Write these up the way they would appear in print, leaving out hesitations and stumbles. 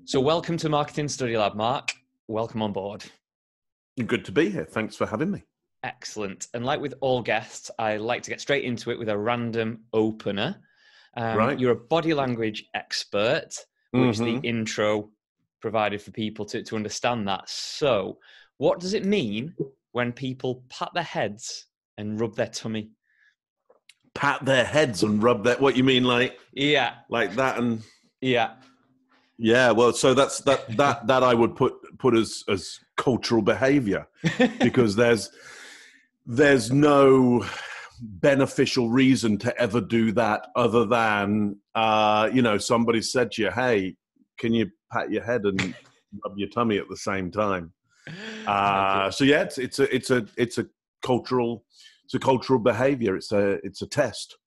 So welcome to Marketing Study Lab, Mark. Welcome on board. Good to be here. Thanks for having me. Excellent. And like with all guests, I like to get straight into it with a random opener. Right. You're a body language expert, which the intro provided for people to understand that. So what does it mean when people pat their heads and rub their tummy? Pat their heads and rub their, what you mean, like that, and yeah. Well, so that's that I would put as cultural behavior, because there's no beneficial reason to ever do that other than somebody said to you, "Hey, can you pat your head and rub your tummy at the same time?" So yeah, it's a cultural behavior. It's a test.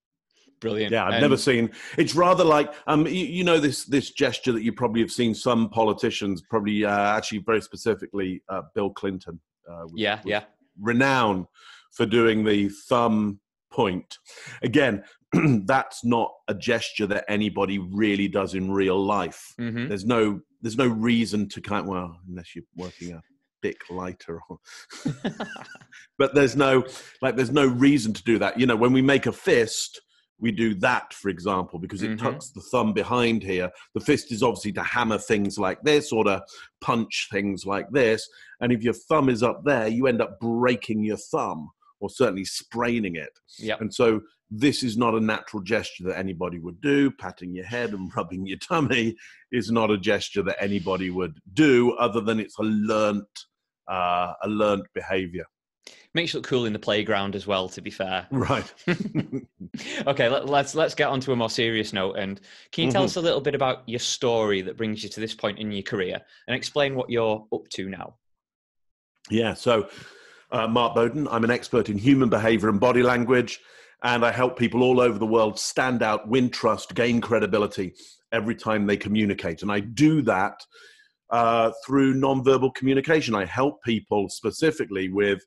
Brilliant. Yeah, I've never seen. It's rather like this gesture that you probably have seen some politicians, probably actually very specifically Bill Clinton. Was renowned for doing the thumb point. Again, that's not a gesture that anybody really does in real life. There's no reason to unless you're working a Bic lighter or but there's no reason to do that. When we make a fist, we do that, for example, because it tucks the thumb behind here. The fist is obviously to hammer things like this or to punch things like this. And if your thumb is up there, you end up breaking your thumb or certainly spraining it. Yep. And so this is not a natural gesture that anybody would do. Patting your head and rubbing your tummy is not a gesture that anybody would do, other than it's a learnt behavior. Makes you look cool in the playground as well, to be fair. Right. Okay, let's get on to a more serious note. And can you tell us a little bit about your story that brings you to this point in your career and explain what you're up to now? Yeah, so Mark Bowden, I'm an expert in human behavior and body language, and I help people all over the world stand out, win trust, gain credibility every time they communicate. And I do that through nonverbal communication. I help people specifically with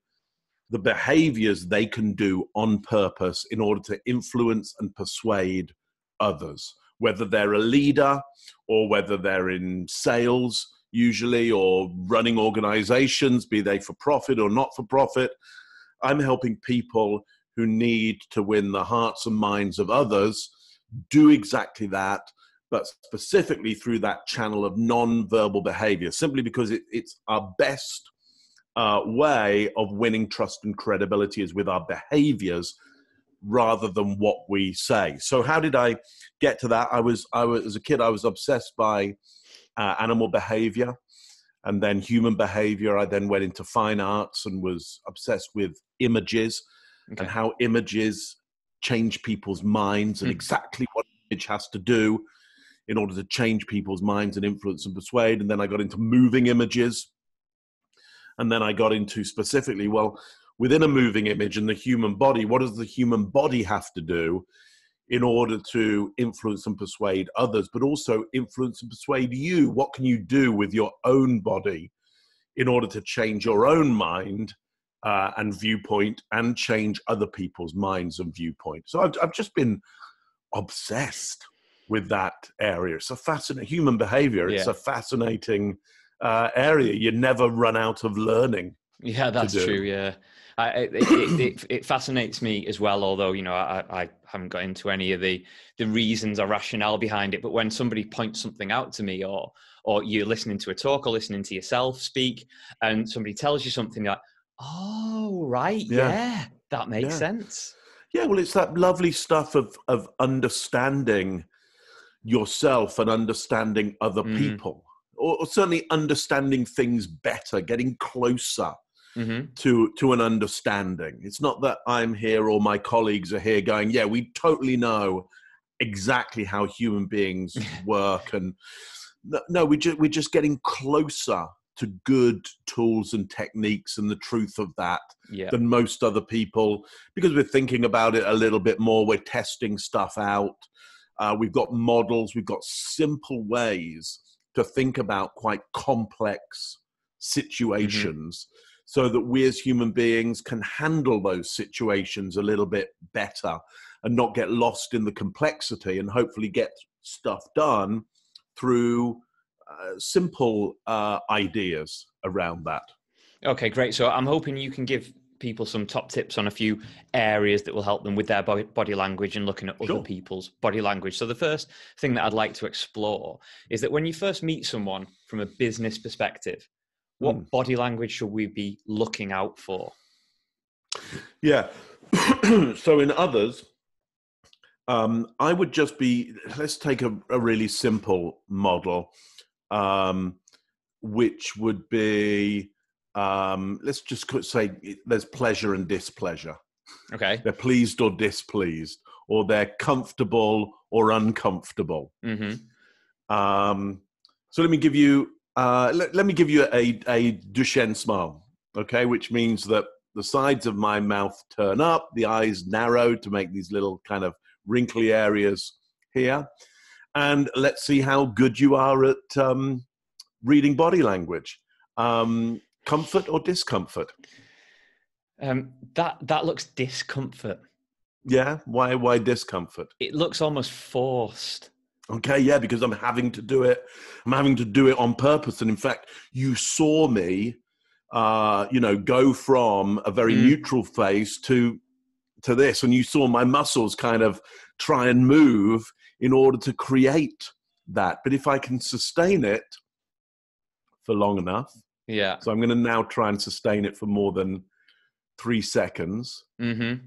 the behaviors they can do on purpose in order to influence and persuade others, whether they're a leader or whether they're in sales usually, or running organizations, be they for profit or not for profit. I'm helping people who need to win the hearts and minds of others do exactly that, but specifically through that channel of non-verbal behavior, simply because it's our best way of winning trust and credibility is with our behaviors rather than what we say. So how did I get to that? I was as a kid, I was obsessed by animal behavior and then human behavior. I then went into fine arts and was obsessed with images and how images change people's minds and exactly what an image has to do in order to change people's minds and influence and persuade. And then I got into moving images. And then I got into specifically, well, within a moving image and the human body, what does the human body have to do in order to influence and persuade others, but also influence and persuade you? What can you do with your own body in order to change your own mind and viewpoint and change other people's minds and viewpoint? So I've just been obsessed with that area. It's a fascinating human behavior. It's a fascinating area. You never run out of learning. Yeah, that's true. Yeah, it fascinates me as well. Although I haven't got into any of the reasons or rationale behind it. But when somebody points something out to me, or you're listening to a talk or listening to yourself speak, and somebody tells you something, you're like, oh right, yeah that makes sense. Yeah, well, it's that lovely stuff of understanding yourself and understanding other people. Or certainly understanding things better, getting closer to an understanding. It's not that I'm here or my colleagues are here going, yeah, we totally know exactly how human beings work. And no, we're just getting closer to good tools and techniques and the truth of that than most other people, because we're thinking about it a little bit more. We're testing stuff out. We've got models. We've got simple ways to think about quite complex situations so that we as human beings can handle those situations a little bit better and not get lost in the complexity, and hopefully get stuff done through simple ideas around that. Okay, great. So I'm hoping you can give people some top tips on a few areas that will help them with their body language and looking at other people's body language. So the first thing that I'd like to explore is that when you first meet someone from a business perspective, what body language should we be looking out for? Yeah. So in others, I would just be, let's take a really simple model, which would be, let's just say there's pleasure and displeasure. Okay. They're pleased or displeased, or they're comfortable or uncomfortable. Mm-hmm. So let me give you a Duchenne smile, okay, which means that the sides of my mouth turn up, the eyes narrow to make these little kind of wrinkly areas here. And let's see how good you are at reading body language. Comfort or discomfort? That looks discomfort. Yeah, why discomfort? It looks almost forced. Okay, yeah, because I'm having to do it. I'm having to do it on purpose. And in fact, you saw me, go from a very neutral face to this, and you saw my muscles kind of try and move in order to create that. But if I can sustain it for long enough, yeah. So I'm going to now try and sustain it for more than 3 seconds. Mm-hmm.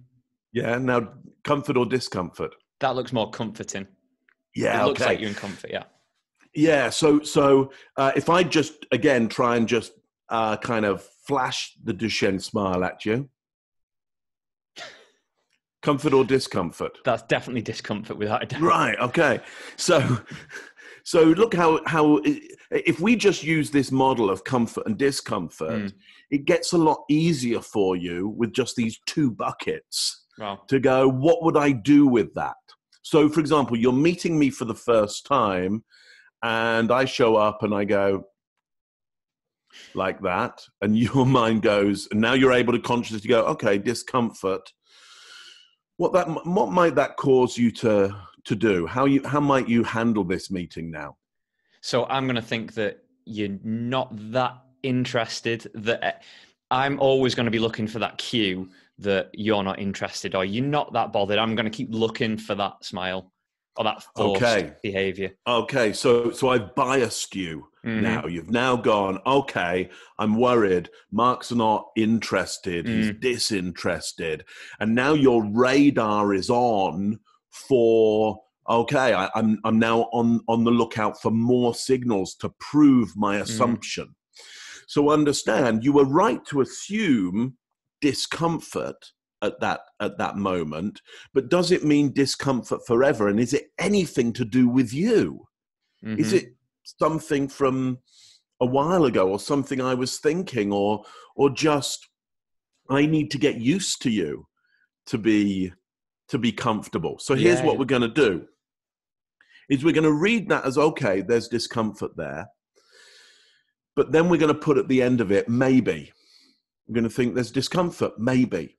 Yeah. Now, comfort or discomfort? That looks more comforting. Yeah. It looks like you're in comfort. Yeah. Yeah. So if I just again try and just kind of flash the Duchenne smile at you, comfort or discomfort? That's definitely discomfort without a doubt. Right. Okay. So look how if we just use this model of comfort and discomfort, it gets a lot easier for you with just these 2 buckets to go, what would I do with that? So, for example, you're meeting me for the first time and I show up and I go like that, and your mind goes, and now you're able to consciously go, okay, discomfort. What might that cause you to do? How might you handle this meeting now? So I'm going to think that you're not that interested, that I'm always going to be looking for that cue that you're not interested or you're not that bothered. I'm going to keep looking for that smile or that forced behavior. Okay. So I've biased you now. You've now gone, okay, I'm worried. Mark's not interested. He's disinterested. And now your radar is on for, okay, I'm now on the lookout for more signals to prove my assumption. So understand, you were right to assume discomfort at that moment, but does it mean discomfort forever? And is it anything to do with you? Is it something from a while ago, or something I was thinking, or just I need to get used to you to be comfortable? So here's what we're going to do. Is we're going to read that as, okay, there's discomfort there. But then we're going to put at the end of it, maybe. We're going to think there's discomfort, maybe.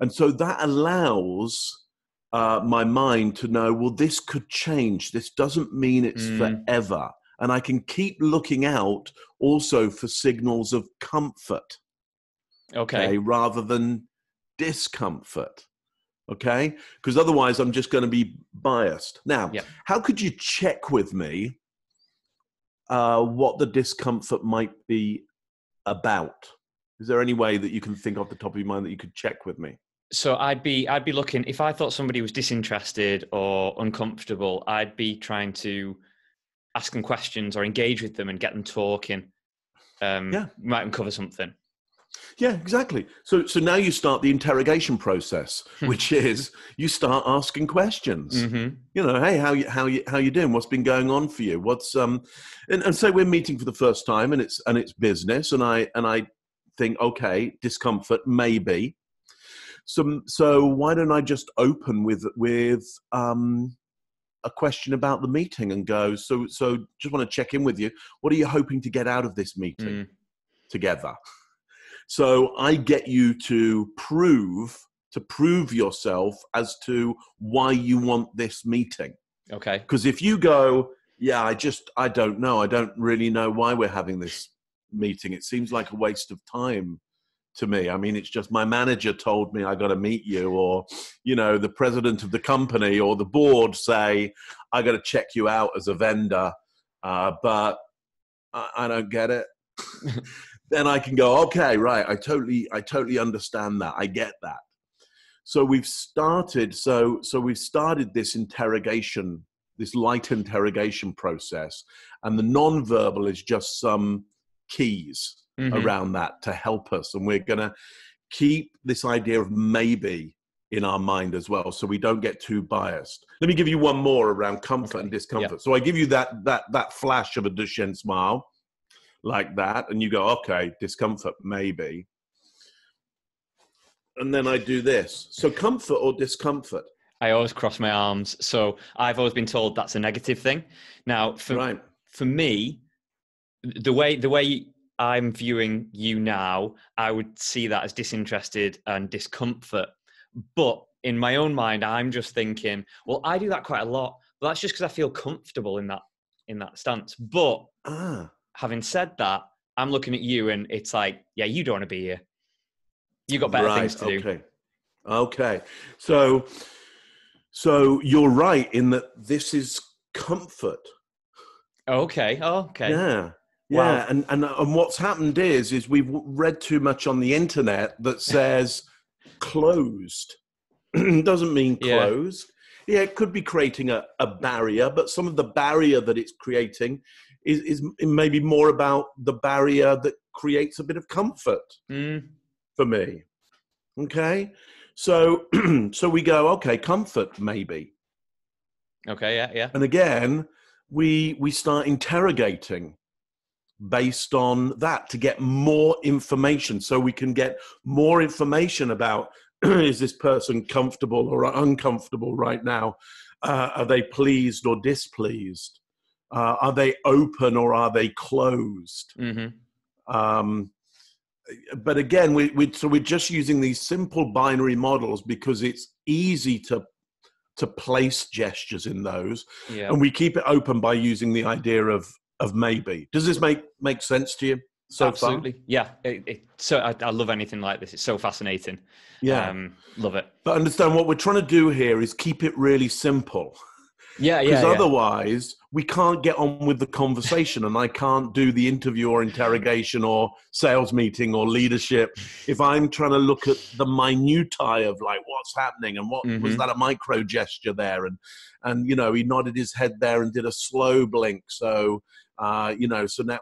And so that allows my mind to know, well, this could change. This doesn't mean it's forever. And I can keep looking out also for signals of comfort. Okay, rather than discomfort. Okay? Because otherwise I'm just going to be biased. Now, how could you check with me what the discomfort might be about? Is there any way that you can think off the top of your mind that you could check with me? So I'd be looking, if I thought somebody was disinterested or uncomfortable, I'd be trying to ask them questions or engage with them and get them talking. Might uncover something. Yeah, exactly. So now you start the interrogation process, which is you start asking questions. You know, hey, how you doing? What's been going on for you? What's and say we're meeting for the first time and it's business, and I think, okay, discomfort maybe. So why don't I just open with a question about the meeting and go, so just want to check in with you. What are you hoping to get out of this meeting together? So I get you to prove yourself as to why you want this meeting. Okay. Because if you go, Yeah, I don't know. I don't really know why we're having this meeting. It seems like a waste of time to me. I mean, it's just my manager told me I got to meet you, or, the president of the company or the board say, I got to check you out as a vendor, but I don't get it. Then I can go, okay, right. I totally understand that. I get that. So we've started this interrogation, this light interrogation process, and the nonverbal is just some keys around that to help us. And we're going to keep this idea of maybe in our mind as well, so we don't get too biased. Let me give you one more around comfort and discomfort. Yeah. So I give you that flash of a Duchenne smile like that, and you go, okay, discomfort, maybe. And then I do this. So comfort or discomfort? I always cross my arms. So I've always been told that's a negative thing. Now, for me, the way I'm viewing you now, I would see that as disinterested and discomfort. But in my own mind, I'm just thinking, well, I do that quite a lot. But that's just because I feel comfortable in that stance. But having said that, I'm looking at you and it's like, yeah, you don't want to be here. You got better things to do. Okay. So you're right in that this is comfort. Okay. Yeah. Wow. And what's happened is we've read too much on the internet that says closed. Doesn't mean closed. Yeah, it could be creating a barrier, but some of the barrier that it's creating is maybe more about the barrier that creates a bit of comfort for me. Okay, so we go, okay, comfort maybe. Okay, yeah. And again, we start interrogating based on that to get more information, so we can get more information about is this person comfortable or uncomfortable right now? Are they pleased or displeased? Are they open or are they closed? But again, we're just using these simple binary models because it's easy to place gestures in those, and we keep it open by using the idea of maybe. Does this make sense to you? Absolutely. Far? Yeah. So I love anything like this. It's so fascinating. Yeah. Love it. But understand what we're trying to do here is keep it really simple. Yeah. Because otherwise we can't get on with the conversation, and I can't do the interview or interrogation or sales meeting or leadership if I'm trying to look at the minutiae of like what's happening and what was that a micro gesture there, and he nodded his head there and did a slow blink. So so now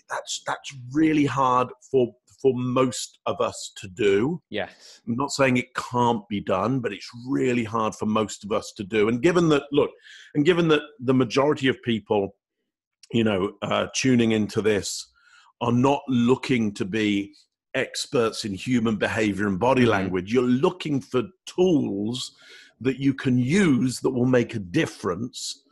that's really hard for most of us to do. Yes. I'm not saying it can't be done, but it's really hard for most of us to do. And given that the majority of people, tuning into this are not looking to be experts in human behavior and body language, you're looking for tools that you can use that will make a difference.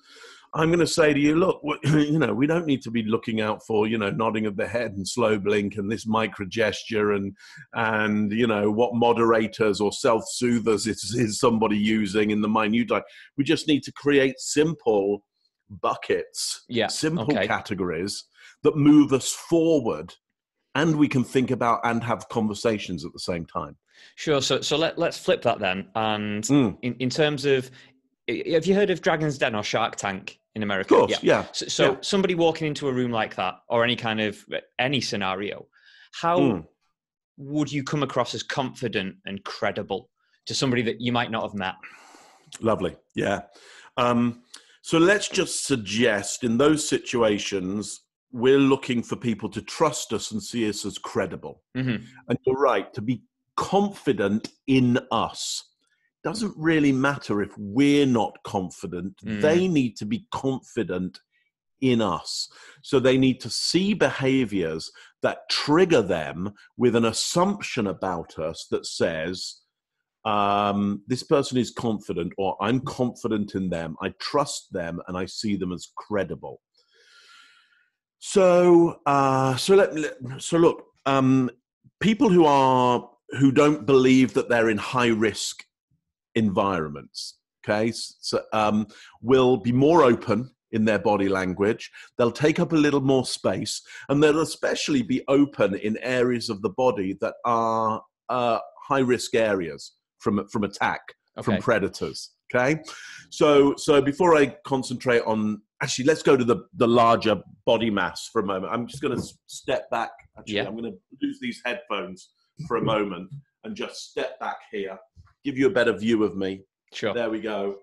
I'm going to say to you, look, we don't need to be looking out for, nodding of the head and slow blink and this micro gesture and what moderators or self-soothers is somebody using in the minutiae. We just need to create simple buckets, categories that move us forward, and we can think about and have conversations at the same time. Sure. So let's flip that then. And in terms of, have you heard of Dragon's Den or Shark Tank in America? Of course, yeah. So somebody walking into a room like that, or any scenario, how would you come across as confident and credible to somebody that you might not have met? Lovely, yeah. So let's just suggest in those situations, we're looking for people to trust us and see us as credible. And you're right, to be confident in us. Doesn't really matter if we're not confident. They need to be confident in us. So they need to see behaviors that trigger them with an assumption about us that says, this person is confident, or I'm confident in them, I trust them, and I see them as credible. So look, people who don't believe that they're in high risk environments, okay, so will be more open in their body language. They'll take up a little more space, and they'll especially be open in areas of the body that are high-risk areas from attack, from predators. Okay, so before I concentrate on, actually, let's go to the larger body mass for a moment. I'm just going to step back. Actually, I'm going to lose these headphones for a moment and just step back here, give you a better view of me. Sure. There we go.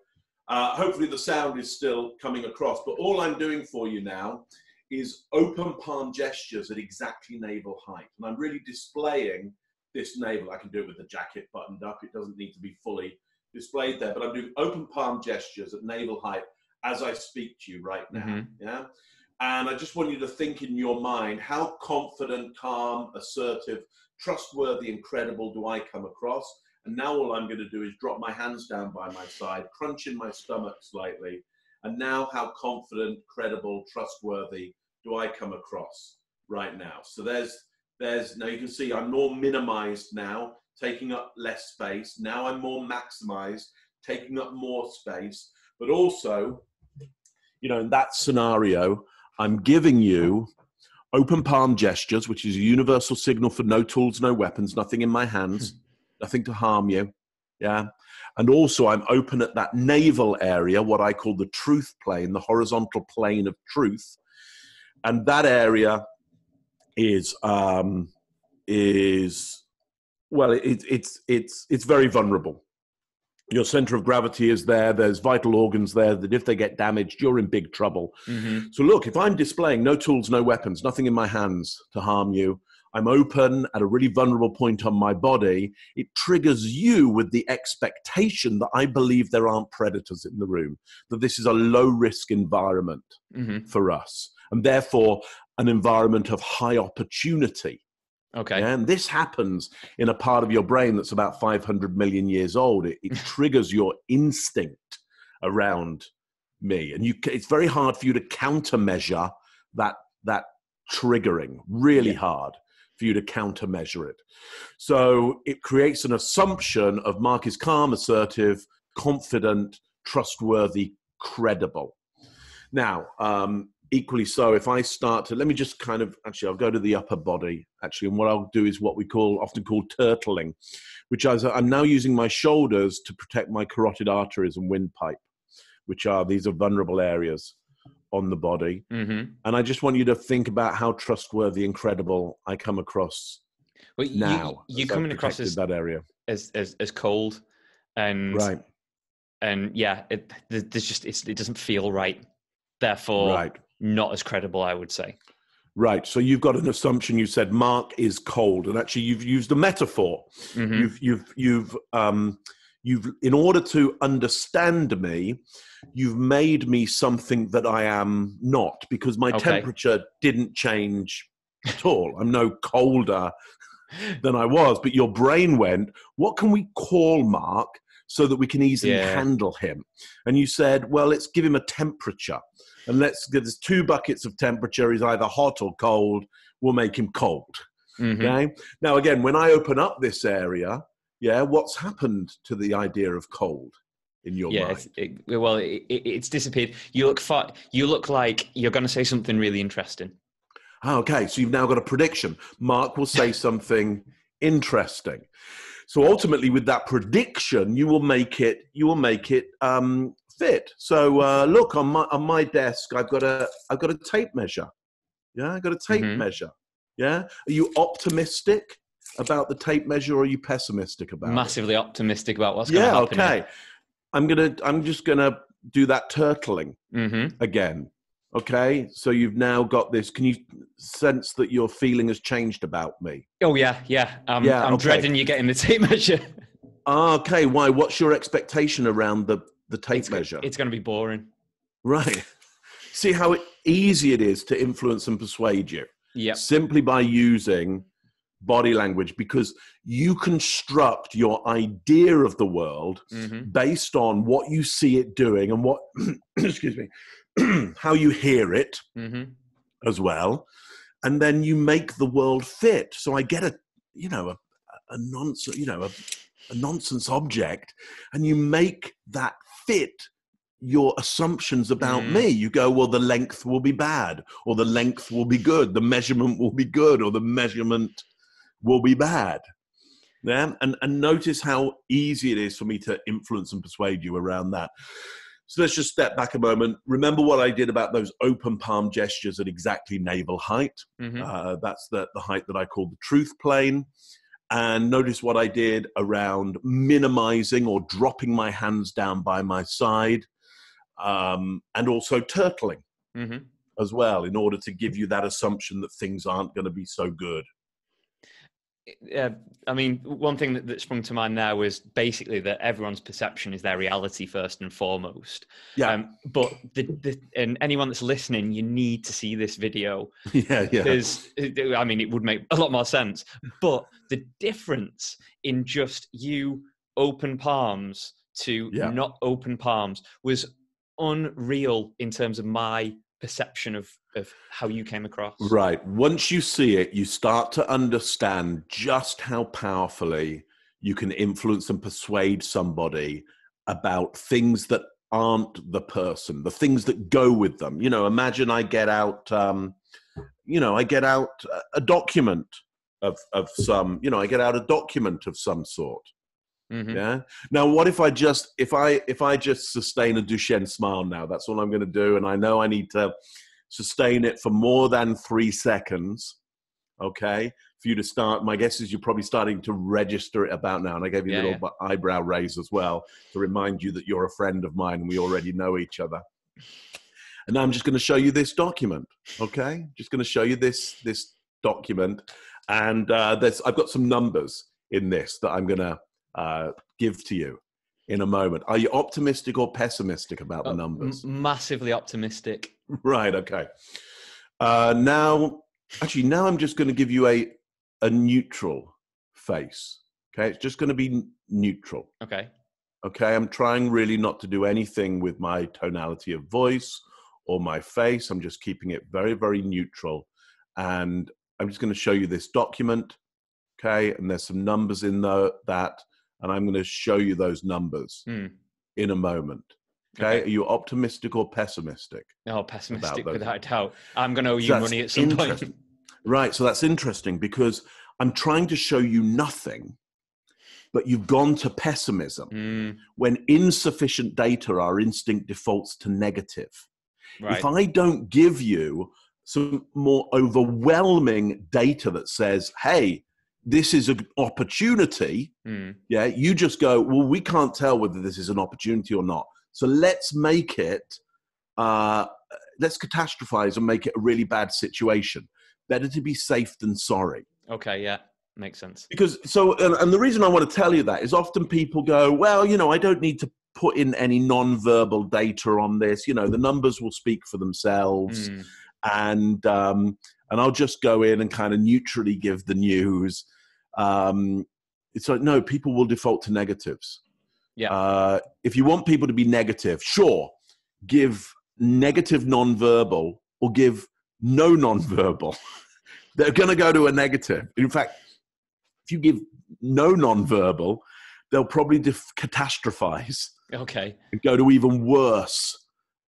Hopefully the sound is still coming across, but all I'm doing for you now is open palm gestures at exactly navel height. And I'm really displaying this navel. I can do it with the jacket buttoned up. It doesn't need to be fully displayed there, but I'm doing open palm gestures at navel height as I speak to you right now. Yeah. And I just want you to think in your mind, how confident, calm, assertive, trustworthy, and credible do I come across? And now all I'm going to do is drop my hands down by my side, crunch in my stomach slightly. And now how confident, credible, trustworthy do I come across right now? So now you can see I'm more minimized now, taking up less space. Now I'm more maximized, taking up more space. But also, in that scenario, I'm giving you open palm gestures, which is a universal signal for no tools, no weapons, nothing in my hands, nothing to harm you. Yeah. And also I'm open at that navel area, what I call the truth plane, the horizontal plane of truth. And that area is very vulnerable. Your center of gravity is there. There's vital organs there that if they get damaged, you're in big trouble. So look, if I'm displaying no tools, no weapons, nothing in my hands to harm you, I'm open at a really vulnerable point on my body, it triggers you with the expectation that I believe there aren't predators in the room, that this is a low-risk environment for us, and therefore an environment of high opportunity. Okay. And this happens in a part of your brain that's about 500 million years old. It triggers your instinct around me. And it's very hard for you to countermeasure that triggering, really hard for you to countermeasure it. So it creates an assumption of Mark is calm, assertive, confident, trustworthy, credible. Now, equally so, if I start to, let me just I'll go to the upper body, actually, and what I'll do is what we often call turtling, which is I'm now using my shoulders to protect my carotid arteries and windpipe, these are vulnerable areas on the body. And I just want you to think about how trustworthy and credible I come across now. You're coming across as that area as cold, and right. And yeah, it doesn't feel right. Therefore, not as credible, I would say. Right. So you've got an assumption. You said Mark is cold, and actually you've used a metaphor. You've in order to understand me, you've made me something that I am not, because my temperature didn't change at all. I'm no colder than I was, but your brain went, what can we call Mark so that we can easily handle him? And you said, well, let's give him a temperature. And there's 2 buckets of temperature. He's either hot or cold. We'll make him cold. Okay. Now, again, when I open up this area, what's happened to the idea of cold in your mind? It's disappeared. You look like you're going to say something really interesting. Okay. So you've now got a prediction. Mark will say something interesting. So ultimately, with that prediction, you will make it fit. So look, on my desk, I've got a tape measure. Yeah, I got a tape measure. Yeah, are you optimistic about the tape measure, or are you pessimistic about it? Massively optimistic about what's going to happen. Yeah, okay. I'm just gonna do that turtling again. Okay, so you've now got this. Can you sense that your feeling has changed about me? Oh yeah. I'm dreading you getting the tape measure. Okay, why? What's your expectation around the tape measure? It's going to be boring. Right. See how easy it is to influence and persuade you? Yeah. Simply by using body language, because you construct your idea of the world based on what you see it doing and what, excuse me, how you hear it as well. And then you make the world fit. So I get a nonsense object, and you make that fit your assumptions about me. You go, well, the length will be bad, or the length will be good, the measurement will be good, or the measurement will be bad. Yeah, and notice how easy it is for me to influence and persuade you around that. So let's just step back a moment. Remember what I did about those open palm gestures at exactly navel height. That's the height that I call the truth plane. And notice what I did around minimizing or dropping my hands down by my side, and also turtling as well, in order to give you that assumption that things aren't going to be so good. I mean, one thing that sprung to mind now was basically that everyone's perception is their reality first and foremost. Yeah. But and anyone that's listening, you need to see this video. Yeah. Because, I mean, it would make a lot more sense. But the difference in just you open palms to not open palms was unreal in terms of my perception of how you came across. Right. Once you see it, you start to understand just how powerfully you can influence and persuade somebody about things that aren't the person, the things that go with them. You know, imagine I get out, a document of some, I get out a document of some sort. Yeah. Now, what if I just sustain a Duchenne smile now? That's all I'm going to do. And I know I need to sustain it for more than 3 seconds. Okay. For you to start, my guess is you're probably starting to register it about now. And I gave you a little eyebrow raise as well to remind you that you're a friend of mine and we already know each other. And now I'm just going to show you this document. Okay. Just going to show you this document. And I've got some numbers in this that I'm going to give to you in a moment. Are you optimistic or pessimistic about the numbers? Massively optimistic. Right. Okay. Now I'm just going to give you a neutral face. Okay. It's just going to be neutral. Okay. Okay. I'm trying really not to do anything with my tonality of voice or my face. I'm just keeping it very, very neutral. And I'm just going to show you this document. Okay. And there's some numbers in that. And I'm going to show you those numbers in a moment. Okay. Are you optimistic or pessimistic? No, pessimistic without a doubt. I'm going to owe you money at some point. Right. So that's interesting because I'm trying to show you nothing, but you've gone to pessimism. When insufficient data, our instinct defaults to negative. Right. If I don't give you some more overwhelming data that says, hey, this is an opportunity, you just go, well, we can't tell whether this is an opportunity or not. So let's make it, let's catastrophize and make it a really bad situation. Better to be safe than sorry. Okay, yeah, makes sense. Because, and the reason I want to tell you that is often people go, well, I don't need to put in any nonverbal data on this. The numbers will speak for themselves. And I'll just go in and kind of neutrally give the news. It's like, no, people will default to negatives. Yeah. If you want people to be negative, sure, give negative nonverbal or give no nonverbal. They're going to go to a negative. In fact, if you give no nonverbal, they'll probably catastrophize. Okay. And go to even worse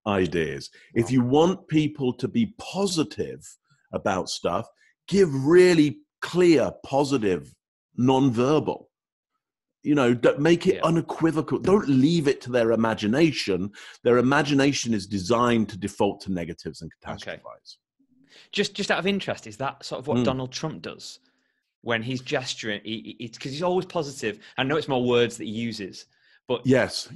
ideas. If you want people to be positive about stuff, give really clear, positive, nonverbal. Don't make it unequivocal. Don't leave it to their imagination. Their imagination is designed to default to negatives and catastrophize. Okay. Just out of interest, is that sort of what Donald Trump does when he's gesturing? Because he's always positive. I know it's more words that he uses, but yes.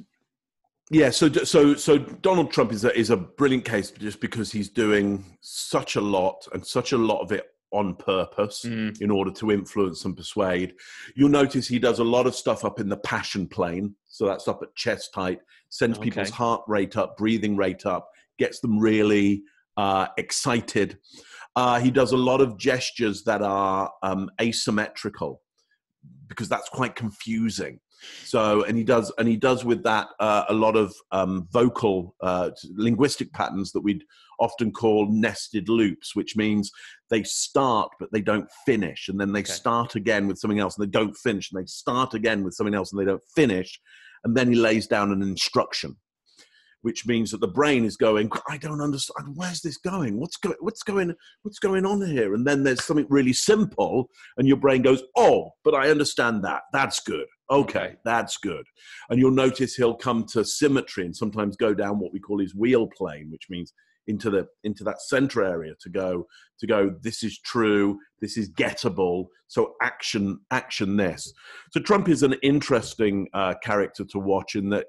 Yeah, so Donald Trump is a brilliant case just because he's doing such a lot of it on purpose in order to influence and persuade. You'll notice he does a lot of stuff up in the passion plane. So that's up at chest height, sends people's heart rate up, breathing rate up, gets them really excited. He does a lot of gestures that are asymmetrical because that's quite confusing. So, and he does with that a lot of vocal linguistic patterns that we'd often call nested loops, which means they start but they don't finish, and then they start again with something else and they don't finish, and they start again with something else and they don't finish, and then he lays down an instruction. which means that the brain is going, I don't understand. Where's this going? What's going on here? And then there's something really simple, and your brain goes, oh, but I understand that. That's good. Okay, that's good. And you'll notice he'll come to symmetry and sometimes go down what we call his wheel plane, which means into that center area to go, this is true, this is gettable, so action this. So Trump is an interesting character to watch in that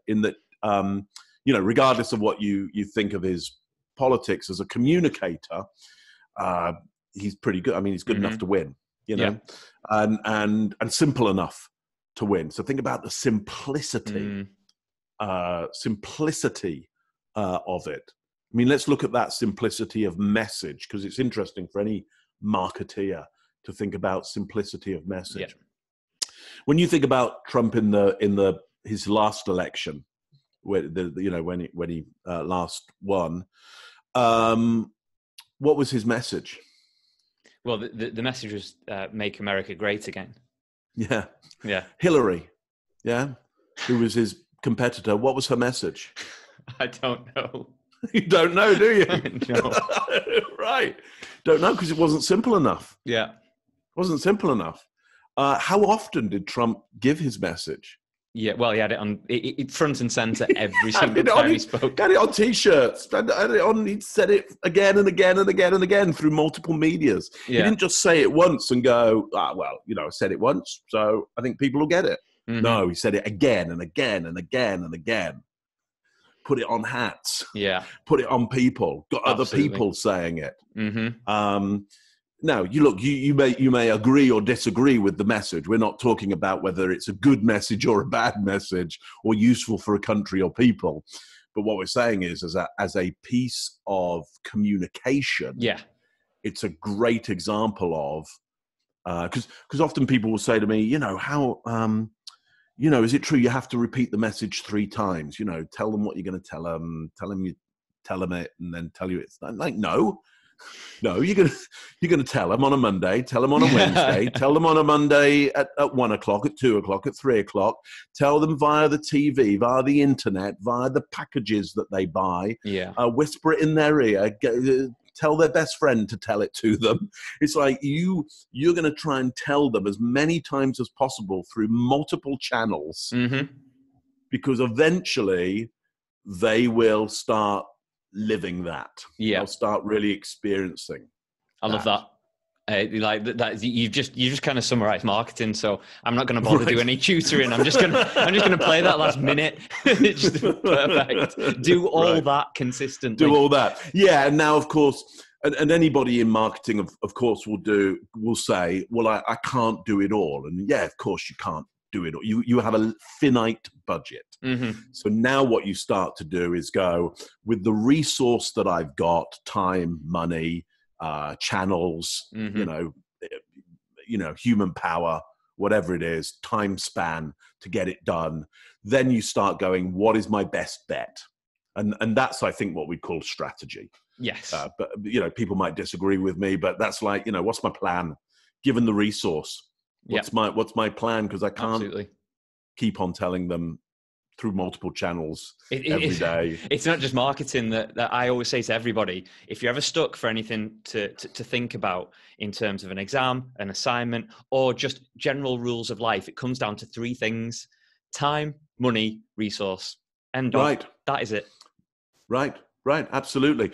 regardless of what you think of his politics as a communicator, he's pretty good. I mean, he's good enough to win, and simple enough to win. So think about the simplicity of it. I mean, let's look at that simplicity of message, because it's interesting for any marketeer to think about simplicity of message. Yeah. When you think about Trump in his last election, when he last won, what was his message? Well, the message was "Make America Great Again." Yeah. Hillary, who was his competitor. What was her message? I don't know. You don't know, do you? No. Right. Don't know because it wasn't simple enough. Yeah. It wasn't simple enough. How often did Trump give his message? Yeah, well, he had it on front and center every single time he spoke. He had it on T-shirts. He said it again and again and again and again through multiple medias. Yeah. He didn't just say it once and go, I said it once, so I think people will get it. Mm-hmm. No, he said it again and again and again and again. Put it on hats. Yeah. Put it on people. Got other people saying it. Mm-hmm. Now, you may agree or disagree with the message. We're not talking about whether it's a good message or a bad message or useful for a country or people. But what we're saying is, as a piece of communication, it's a great example of, because often people will say to me, is it true you have to repeat the message 3 times? Tell them what you're going to tell them. Tell them it, and then tell you it's like, no, you're going to tell them on a Monday, tell them on a Wednesday, tell them on a Monday at 1 o'clock, at 2 o'clock, at 3 o'clock, tell them via the TV, via the internet, via the packages that they buy, whisper it in their ear, tell their best friend to tell it to them. It's like you're going to try and tell them as many times as possible through multiple channels, because eventually they will start living that. Yeah, they'll start really experiencing. I love that. Like that, you've just kind of summarized marketing. So I'm not going to bother do any tutoring. I'm just going to play that last minute. It's just perfect. Do all that consistently. Do all that. Yeah. And now, of course, and anybody in marketing, of course, will say, well, I can't do it all. And yeah, of course, you can't do it all. You have a finite budget. Mm-hmm. So now what you start to do is go with the resource that I've got, time, money, channels, human power, whatever it is, time span to get it done. Then you start going, what is my best bet? And that's, I think, what we call strategy. Yes. But people might disagree with me, but that's like, what's my plan? Given the resource, what's my plan? Because I can't keep on telling them through multiple channels every day. It's not just marketing that I always say to everybody, if you're ever stuck for anything to think about in terms of an exam, an assignment, or just general rules of life, it comes down to 3 things: time, money, resource. And that is it. Right, absolutely.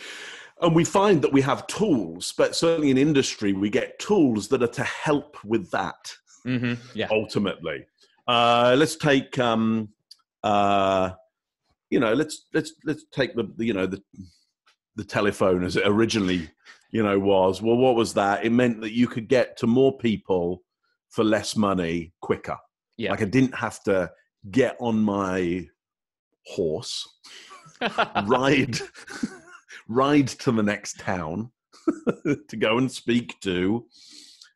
And we find that we have tools, but certainly in industry, we get tools that are to help with that. Mm-hmm. Yeah. Ultimately. Let's take let's take the telephone as it originally was. Well, what was that? It meant that you could get to more people for less money quicker. Yeah. Like I didn't have to get on my horse, ride to the next town to go and speak to,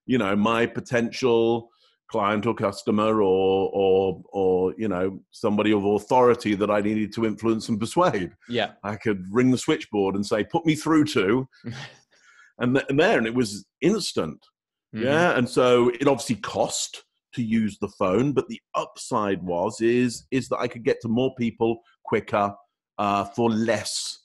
my potential client or customer or somebody of authority that I needed to influence and persuade. Yeah. I could ring the switchboard and say, put me through to, and it was instant. Mm-hmm. Yeah. And so it obviously cost to use the phone, but the upside is that I could get to more people quicker, for less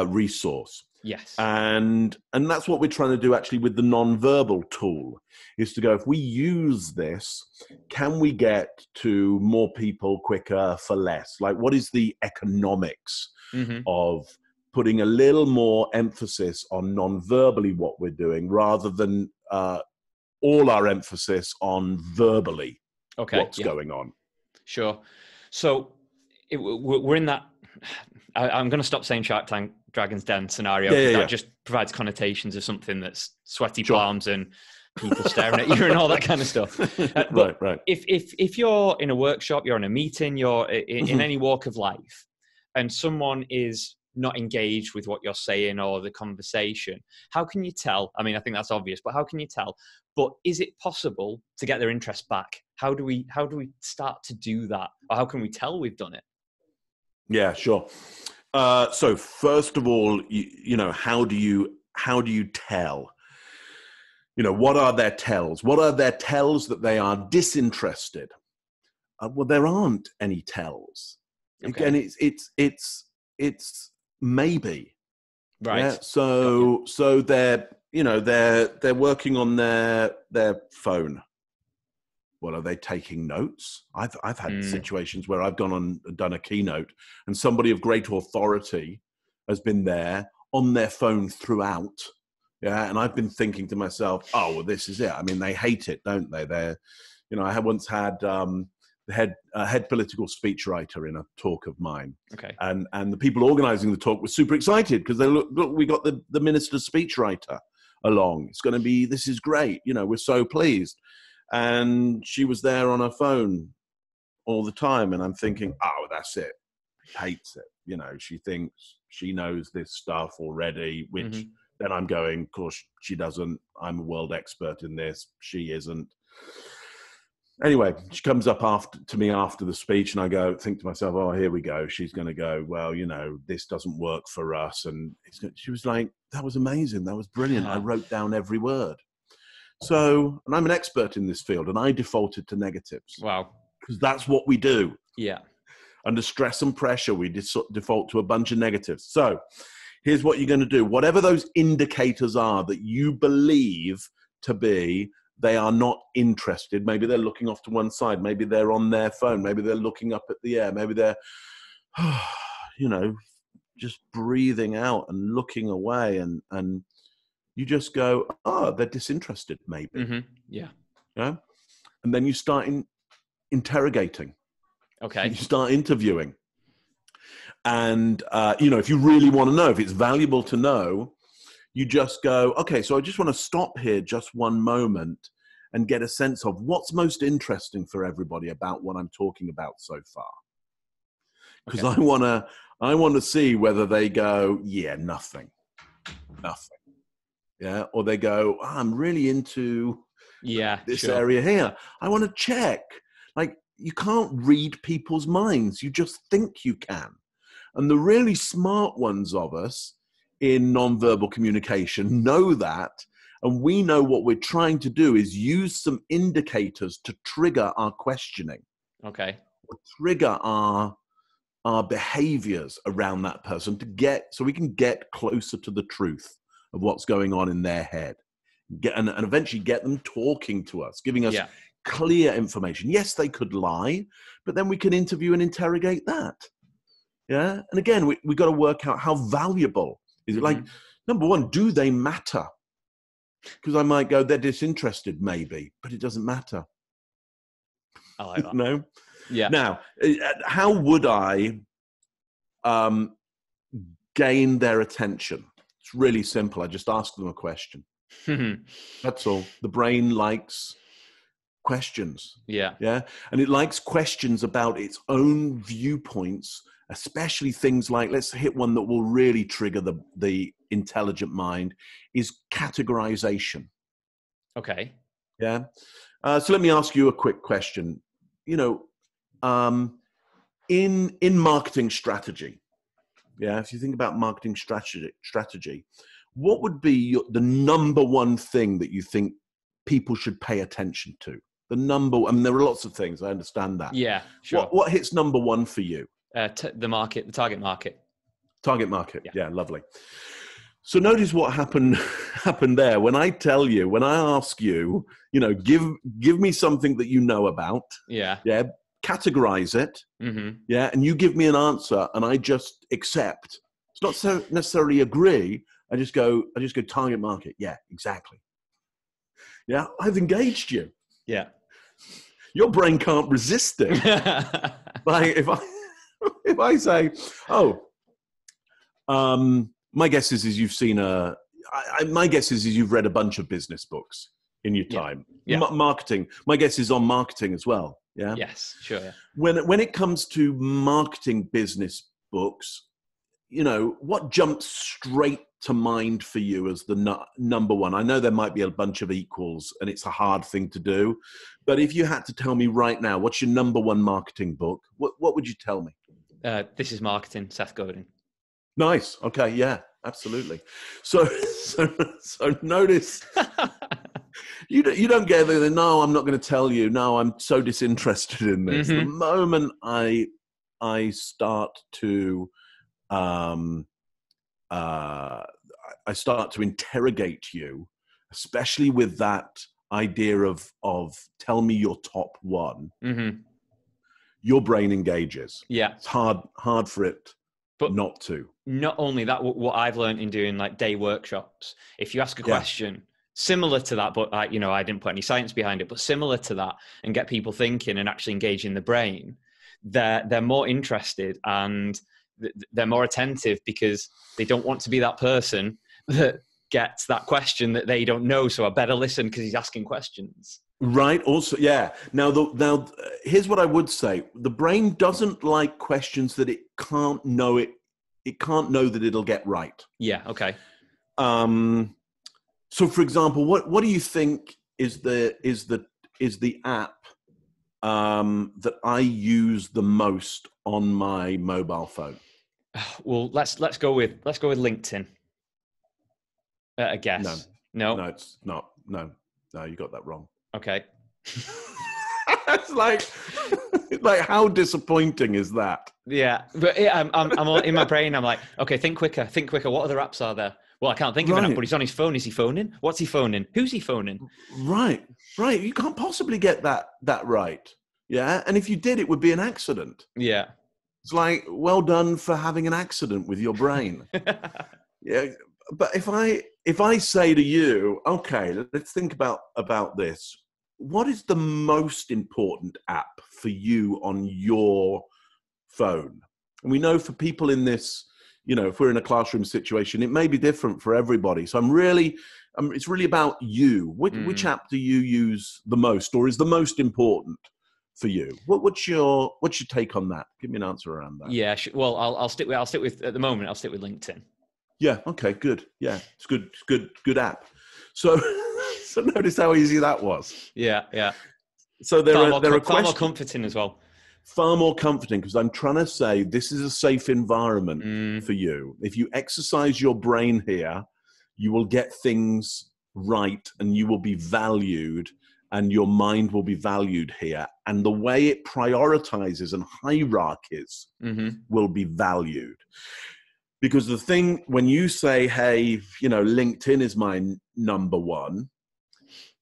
resource. Yes. And that's what we're trying to do actually with the nonverbal tool, is to go, if we use this, can we get to more people quicker for less? Like, what is the economics of putting a little more emphasis on non-verbally what we're doing, rather than all our emphasis on verbally what's going on? Sure. So we're in that, I'm going to stop saying Shark Tank Dragon's Den scenario, because that just provides connotations of something that's sweaty palms and people staring at you and all that kind of stuff. Right. If you're in a workshop, you're in a meeting, you're in any walk of life, and someone is not engaged with what you're saying or the conversation, how can you tell? I mean, I think that's obvious, but how can you tell? But is it possible to get their interest back? How do we start to do that? Or how can we tell we've done it? Yeah, sure. So first of all, you know, how do you tell? You know, what are their tells? What are their tells that they are disinterested? Well, there aren't any tells. Okay. Again, it's maybe. Right. Yeah? So they're working on their phone. Well, are they taking notes? I've had situations where I've gone on done a keynote, and somebody of great authority has been there on their phone throughout. Yeah, and I've been thinking to myself, oh, well, this is it. I mean, they hate it, don't they? They're, you know, I had once had the head political speechwriter in a talk of mine. Okay. And the people organising the talk were super excited, because they look, we got the minister's speechwriter along. It's going to be, this is great. You know, we're so pleased. And she was there on her phone all the time. And I'm thinking, oh, that's it. Hates it. You know, she thinks she knows this stuff already, which then I'm going, of course, she doesn't. I'm a world expert in this. She isn't. Anyway, she comes up to me after the speech, and I think to myself, oh, here we go. She's going to go, well, you know, this doesn't work for us. And she was like, that was amazing. That was brilliant. I wrote down every word. So, and I'm an expert in this field, and I defaulted to negatives. Wow. Because that's what we do. Yeah. Under stress and pressure, we default to a bunch of negatives. So here's what you're going to do. Whatever those indicators are that you believe to be, they are not interested. Maybe they're looking off to one side. Maybe they're on their phone. Maybe they're looking up at the air. Maybe they're, you know, just breathing out and looking away, and you just go, oh, they're disinterested, maybe. Yeah. Yeah. And then you start interrogating. Okay. You start interviewing. And, you know, if you really want to know, if it's valuable to know, you just go, okay, so I just want to stop here just one moment and get a sense of what's most interesting for everybody about what I'm talking about so far. Because I want to see whether they go, yeah, nothing. Yeah. Or they go, oh, I'm really into this area here. I want to check. Like, you can't read people's minds. You just think you can. And the really smart ones of us in nonverbal communication know that. And we know what we're trying to do is use some indicators to trigger our questioning. Okay. Or trigger our behaviors around that person so we can get closer to the truth of what's going on in their head. And eventually get them talking to us, giving us clear information. Yes, they could lie, but then we can interview and interrogate that. Yeah. And again, we got to work out how valuable is it. Like, number one, do they matter? Because I might go, they're disinterested, maybe, but it doesn't matter. I like that. No? Yeah. Now, how would I gain their attention? It's really simple. I just ask them a question. That's all. The brain likes questions. Yeah. Yeah. And it likes questions about its own viewpoints, especially things like, let's hit one that will really trigger the intelligent mind, is categorization. Okay. Yeah. So let me ask you a quick question. You know, in marketing strategy, yeah, if you think about marketing strategy, what would be the number one thing that you think people should pay attention to? I mean, there are lots of things. I understand that. Yeah, sure. What hits number one for you? The market, the target market. Target market. Yeah, lovely. So notice what happened there. When I ask you, give me something that you know about. Yeah. Yeah. Categorize it. Mm-hmm. Yeah. And you give me an answer and I just accept. It's not so necessarily agree. I just go target market. Yeah, exactly. Yeah. I've engaged you. Yeah. Your brain can't resist it. Like if I say, my guess is you've seen my guess is you've read a bunch of business books in your time. Yeah. Marketing. My guess is on marketing as well. Yeah. Yes, sure. Yeah. When it comes to marketing business books, what jumps straight to mind for you as the number one? I know there might be a bunch of equals and it's a hard thing to do, but if you had to tell me right now, what's your number one marketing book? What would you tell me? This is Marketing, Seth Godin. Nice. Okay. Yeah, absolutely. So notice you don't get there. No, I'm not going to tell you. No, I'm so disinterested in this. Mm-hmm. The moment I start to I start to interrogate you, especially with that idea of tell me your top one, mm-hmm. your brain engages. Yeah. It's hard for it but not to. Not only that, what I've learned in doing like day workshops, if you ask a question similar to that, but I didn't put any science behind it, but similar to that, and get people thinking and actually engaging the brain, they're more interested and they're more attentive because they don't want to be that person that gets that question that they don't know. So I better listen because he's asking questions. Right. Also, yeah. Now, here's what I would say: the brain doesn't like questions that it can't know. It can't know that it'll get right. Yeah. Okay. So, for example, what do you think is the app that I use the most on my mobile phone? Well, let's go with LinkedIn. I guess. No, it's not. No, you got that wrong. Okay. It's like how disappointing is that? Yeah, but I'm in my brain. I'm like, okay, think quicker. What other apps are there? Well, I can't think of an app, but he's on his phone. Is he phoning? What's he phoning? Who's he phoning? Right. You can't possibly get that right. Yeah, and if you did, it would be an accident. Yeah. It's like, well done for having an accident with your brain. Yeah, but if I say to you, okay, let's think about this. What is the most important app for you on your phone? And we know for people in this, if we're in a classroom situation, it may be different for everybody. So it's really about you. Which app do you use the most, or is the most important for you? What's your take on that? Give me an answer around that. Yeah. Well, I'll stick with at the moment. I'll stick with LinkedIn. Yeah. Okay. Good. Yeah. It's good app. So notice how easy that was. Yeah. Yeah. So there are far more comforting as well. Far more comforting, because I'm trying to say this is a safe environment for you. If you exercise your brain here, you will get things right and you will be valued and your mind will be valued here. And the way it prioritizes and hierarchies will be valued. Because the thing, when you say, hey, LinkedIn is my number one,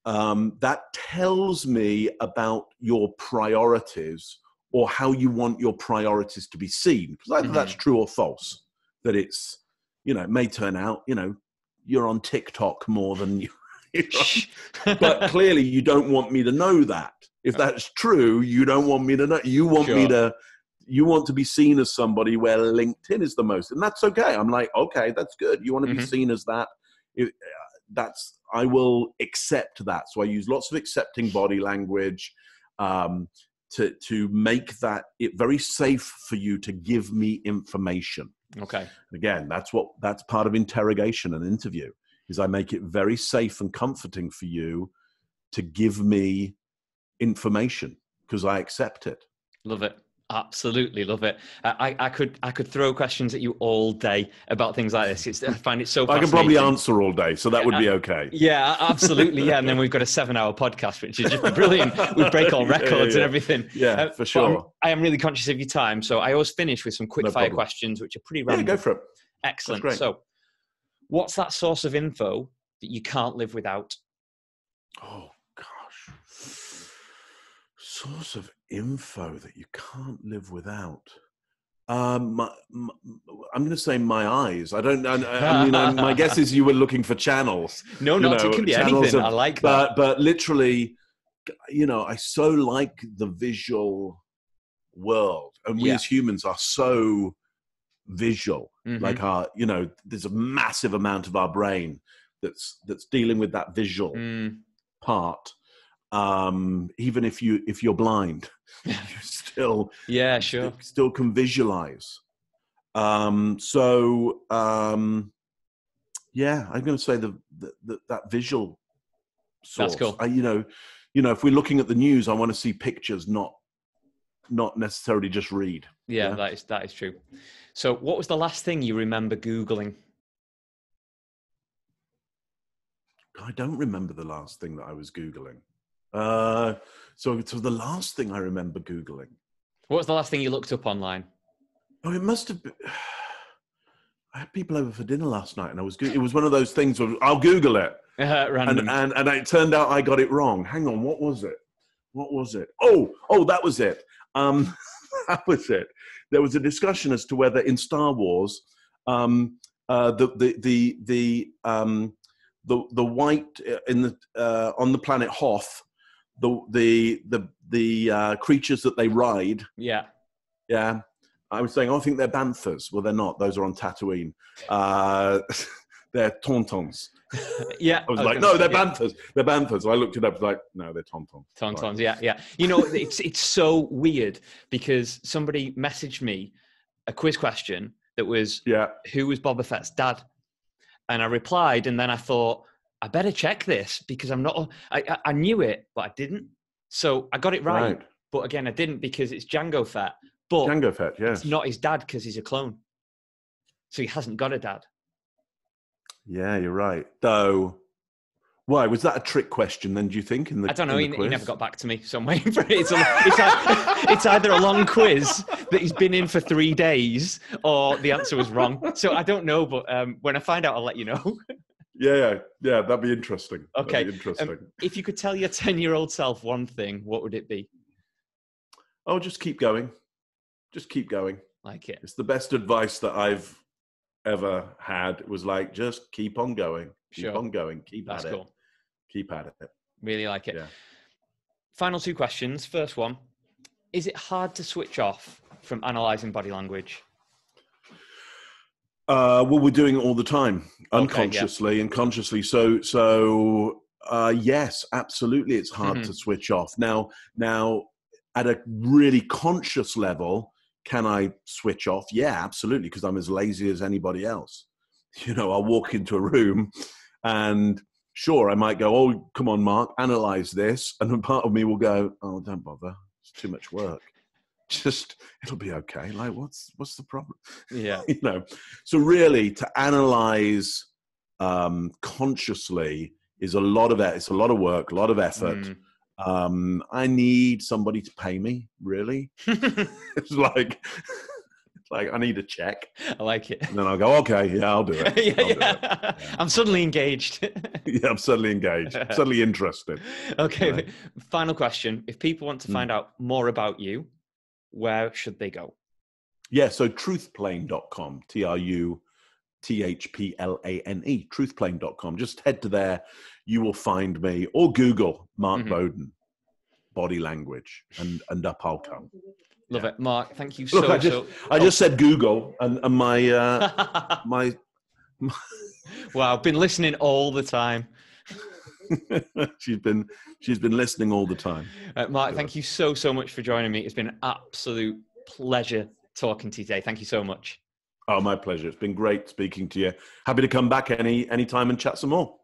that tells me about your priorities or how you want your priorities to be seen. Because either that's true or false, that it's, it may turn out, you're on TikTok more than you. But clearly you don't want me to know that. If that's true, you don't want me to know. You want you want to be seen as somebody where LinkedIn is the most, and that's okay. I'm like, okay, that's good. You want to be seen as that. I will accept that. So I use lots of accepting body language to make it very safe for you to give me information. Okay. Again, that's part of interrogation and interview, is I make it very safe and comforting for you to give me information because I accept it. Love it. Absolutely love it. I could throw questions at you all day about things like this. I find it so I fascinating. can probably answer all day, so that would be okay. Yeah, absolutely. Yeah, and then we've got a 7-hour podcast, which is just brilliant. We break all records and everything. Yeah, for sure. I am really conscious of your time, so I always finish with some quick fire questions, which are pretty random. Yeah, go for it. Excellent. So, what's that source of info that you can't live without? Oh gosh. Source of info that you can't live without. I'm going to say my eyes. I mean, my guess is you were looking for channels. No, it can be anything. I like that. But literally, I so like the visual world, and we as humans are so visual. Like there's a massive amount of our brain that's dealing with that visual part. Even if you're blind, you still still can visualize. I'm going to say that visual source. That's cool. If we're looking at the news, I want to see pictures, not necessarily just read. Yeah, that is true. So what was the last thing you remember Googling? I don't remember the last thing that I was Googling. So the last thing I remember Googling. What was the last thing you looked up online? Oh, it must have been. I had people over for dinner last night, and it was one of those things where I'll Google it, random. and it turned out I got it wrong. Hang on, what was it? Oh, that was it. That was it. There was a discussion as to whether in Star Wars, the white in the on the planet Hoth, the creatures that they ride. Yeah. I was saying, I think they're banthas. Well, they're not. Those are on Tatooine. They're tauntauns. Yeah. I was like, no, they're banthas. They're banthas. So I looked it up. I was like, no, they're tauntauns. Tauntauns, right. Yeah. It's so weird because somebody messaged me a quiz question that was, who was Boba Fett's dad? And I replied, and then I thought, I better check this because I knew it, but I didn't. So I got it right. But again, I didn't because it's Jango Fett. But Jango Fett, yes. It's not his dad because he's a clone. So he hasn't got a dad. Yeah, you're right. Though, why? Was that a trick question then, do you think? I don't know. He never got back to me. So I'm waiting for it. It's either a long quiz that he's been in for 3 days or the answer was wrong. So I don't know. But when I find out, I'll let you know. Yeah, that'd be interesting. Okay. That'd be interesting. If you could tell your 10-year-old self one thing, what would it be? Oh, just keep going. Just keep going. Like it. It's the best advice that I've ever had. It was like, just keep on going. Keep on going. Keep at it. That's cool. Keep at it. Really like it. Yeah. Final 2 questions. First one. Is it hard to switch off from analysing body language? Well, we're doing it all the time, unconsciously and consciously. So yes, absolutely, it's hard to switch off. Now, at a really conscious level, can I switch off? Yeah, absolutely, because I'm as lazy as anybody else. I'll walk into a room and sure, I might go, oh, come on, Mark, analyze this. And then part of me will go, oh, don't bother. It's too much work. Just, it'll be okay. Like, what's the problem? Yeah. So really to analyze consciously is a lot of it. It's a lot of work, a lot of effort. I need somebody to pay me, really. It's like I need a check. I like it. And then I'll go, okay, yeah, I'll do it. Do it. I'm suddenly engaged. Yeah, I'm suddenly engaged. Suddenly interested. Okay, right. Final question. If people want to find out more about you, where should they go? Yeah, so truthplane.com, TRUTHPLANE, truthplane.com. Just head to there. You will find me, or Google Mark Bowden, body language, and up I'll come. Love it. Mark, thank you so much. I just said Google, and my my. Wow, I've been listening all the time. She's been listening all the time. Mark, thank you so much for joining me. It's been an absolute pleasure talking to you today. Thank you so much. Oh, my pleasure. It's been great speaking to you. Happy to come back any time and chat some more.